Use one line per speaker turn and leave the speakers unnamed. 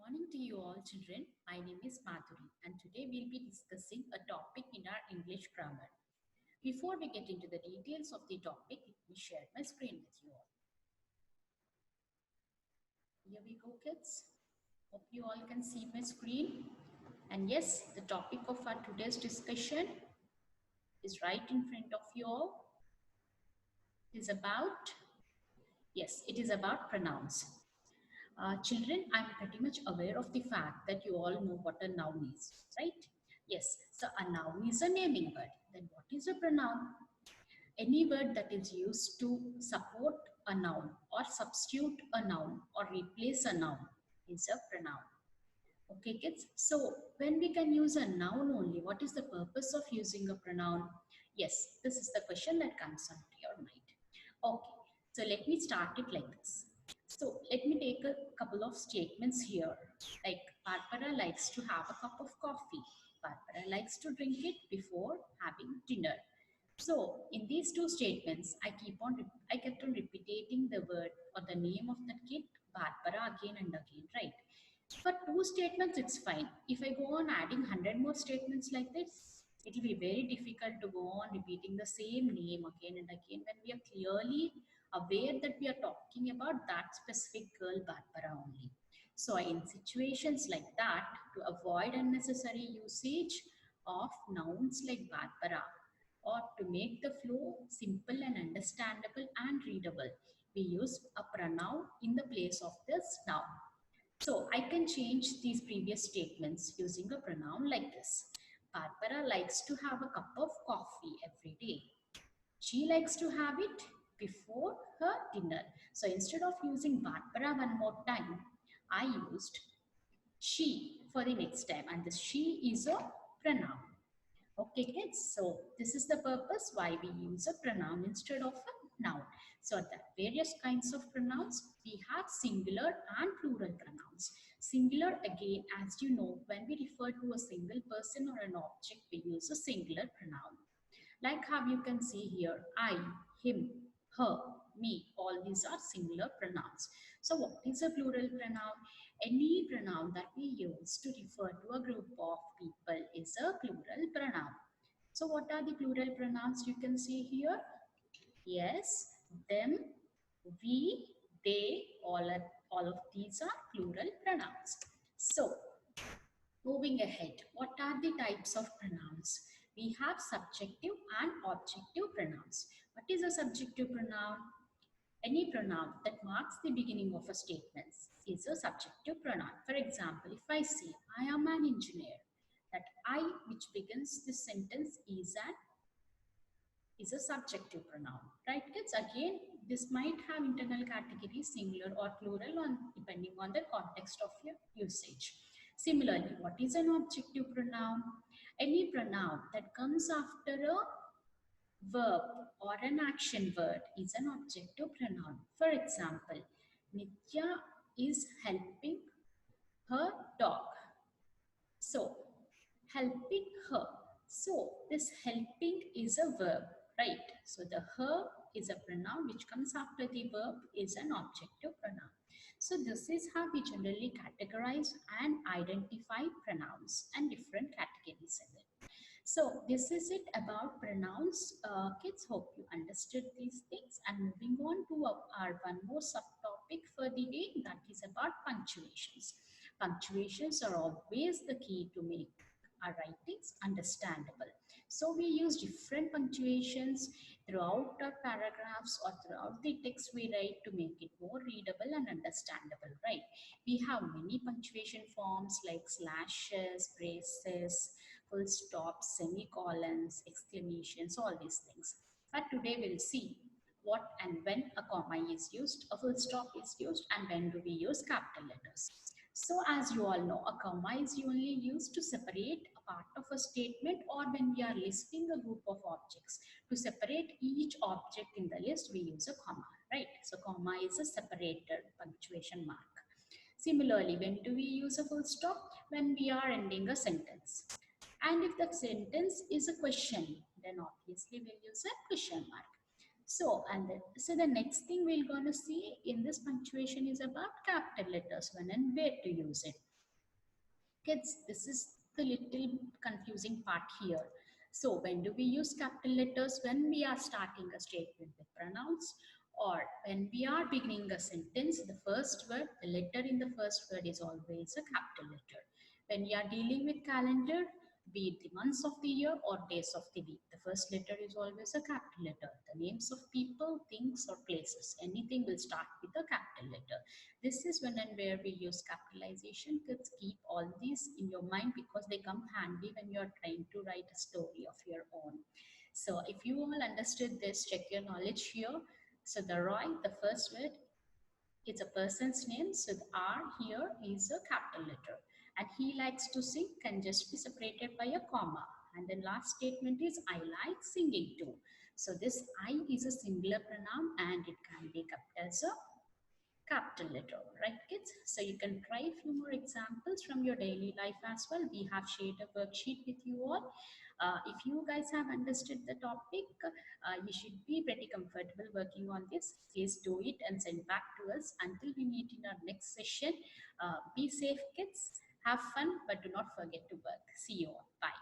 Morning to you all children. My name is Madhuri and today we'll be discussing a topic in our English grammar. Before we get into the details of the topic, let me share my screen with you all. Here we go kids. Hope you all can see my screen. And yes, the topic of our today's discussion is right in front of you all. It is about pronouns. Children, I'm pretty much aware of the fact that you all know what a noun is, right? Yes, so a noun is a naming word. Then what is a pronoun? Any word that is used to support a noun or substitute a noun or replace a noun is a pronoun. Okay, kids. So when we can use a noun only, what is the purpose of using a pronoun? Yes, this is the question that comes onto your mind. Okay, so let me start it like this. So let me take a couple of statements here. Like Barbara likes to have a cup of coffee. Barbara likes to drink it before having dinner. So in these two statements, I kept on repeating the word or the name of the kid, Barbara, again and again, right? For two statements, it's fine. If I go on adding 100 more statements like this, it will be very difficult to go on repeating the same name again and again when we are clearly aware that we are talking about that specific girl, Barbara, only. So in situations like that, to avoid unnecessary usage of nouns like Barbara, or to make the flow simple and understandable and readable, we use a pronoun in the place of this noun. So I can change these previous statements using a pronoun like this. Barbara likes to have a cup of coffee every day. She likes to have it before her dinner. So instead of using Barbara one more time, I used she for the next time, and this she is a pronoun. Okay kids, so this is the purpose why we use a pronoun instead of a noun. So the various kinds of pronouns, we have singular and plural pronouns. Singular, again, as you know, when we refer to a single person or an object, we use a singular pronoun. Like how you can see here, I, him, her, me, all these are singular pronouns. So what is a plural pronoun? Any pronoun that we use to refer to a group of people is a plural pronoun. So what are the plural pronouns you can see here? Yes, them, we, they, all of these are plural pronouns. So moving ahead, what are the types of pronouns? We have subjective and objective pronouns. What is a subjective pronoun? Any pronoun that marks the beginning of a statement is a subjective pronoun. For example, if I say, I am an engineer, that I which begins this sentence is a subjective pronoun. Right kids? Again, this might have internal categories, singular or plural, depending on the context of your usage. Similarly, what is an objective pronoun? Any pronoun that comes after a verb or an action word is an objective pronoun. For example, Nitya is helping her dog. So, helping her. So, this helping is a verb, right? So, the her is a pronoun which comes after the verb is an objective pronoun. So, this is how we generally categorize and identify pronouns and different categories in it. So this is it about pronouns. Kids, hope you understood these things. And moving on to our one more subtopic for the day, that is about punctuations. Punctuations are always the key to make our writings understandable. So we use different punctuations throughout our paragraphs or throughout the text we write to make it more readable and understandable, right? We have many punctuation forms like slashes, braces, full stops, semicolons, exclamations, all these things. But today we'll see what and when a comma is used, a full stop is used, and when do we use capital letters. So as you all know, a comma is only used to separate a part of a statement, or when we are listing a group of objects. To separate each object in the list, we use a comma, right? So comma is a separator punctuation mark. Similarly, when do we use a full stop? When we are ending a sentence. And if the sentence is a question, then obviously we'll use a question mark. So, so the next thing we're going to see in this punctuation is about capital letters, when and where to use it. Kids, this is the little confusing part here. So, when do we use capital letters? When we are starting a statement with pronouns, or when we are beginning a sentence, the first word, the letter in the first word is always a capital letter. When we are dealing with calendar, be it the months of the year or days of the week, the first letter is always a capital letter. The names of people, things, or places, anything will start with a capital letter. This is when and where we use capitalization. Kids, keep all these in your mind because they come handy when you're trying to write a story of your own. So if you all understood this, check your knowledge here. So the Roy, the first word, it's a person's name. So the R here is a capital letter. And he likes to sing can just be separated by a comma. And then last statement is I like singing too. So this I is a singular pronoun and it can be kept as a capital letter, right, kids? So you can try a few more examples from your daily life as well. We have shared a worksheet with you all. If you guys have understood the topic, you should be pretty comfortable working on this. Please do it and send back to us until we meet in our next session. Be safe, kids. Have fun, but do not forget to work. See you all. Bye.